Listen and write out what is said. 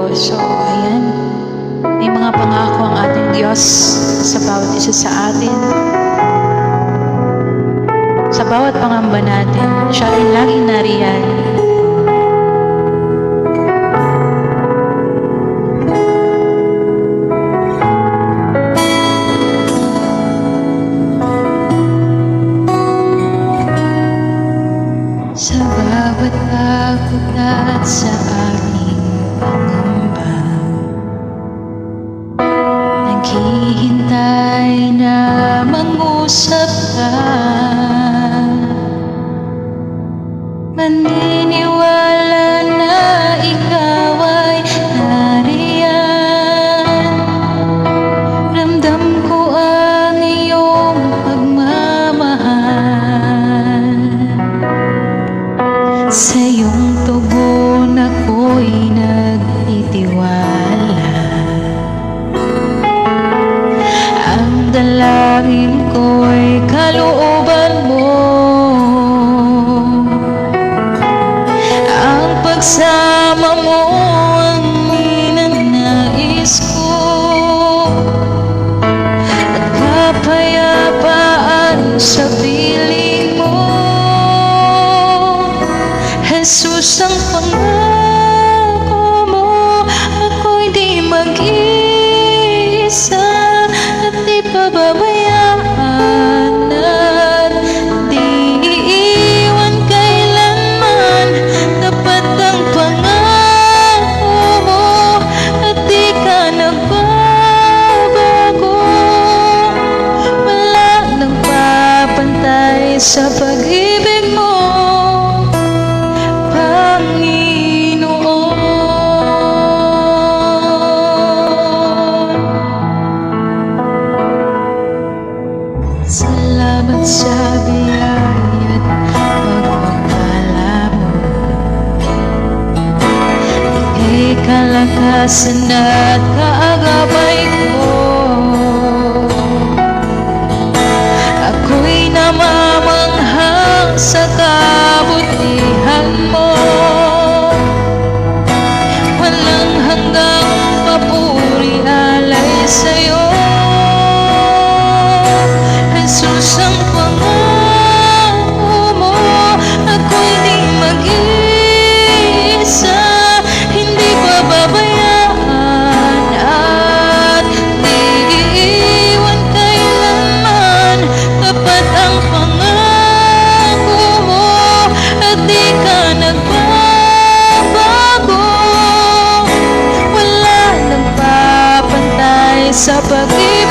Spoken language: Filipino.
So, ayan. May mga pangako ang ating Diyos sa bawat isa sa atin. Sa bawat pangamba natin, siya ay laging nariyan. Sa bawat takot at sa aking pangamba, naghihintay na mangusap ka. Maniniwala na ikaw ay nariyan. Ramdam ko ang iyong pagmamahal. Sa iyong tugon ako'y nagtitiwala. Ang dalangin ko'y kalooban mo. Ang pagsama mo ang ninanais ko. At kapayapaan sa piling mo. Jesus, ang pangako mo, ako'y di mag-iisa at di pababayaan at di iiwan kailanman. Dapat ang pangako mo at di ka nagbabago. Wala nang papantay sa pag-ibig mo, salamat sa biyaya at pagpapala mo. Ika'y kalakasan at kaagapay ko. Ako'y namamanghang sa kabutihan mo. Walang hanggang papuri alay sa'yo. Jesus, ang pangako mo, ako'y di mag-iisa, hindi pababayaan at di iiwan kailanman. Tapat ang pangako mo at di ka nagbabago. Wala nang papantay sa pag-ibig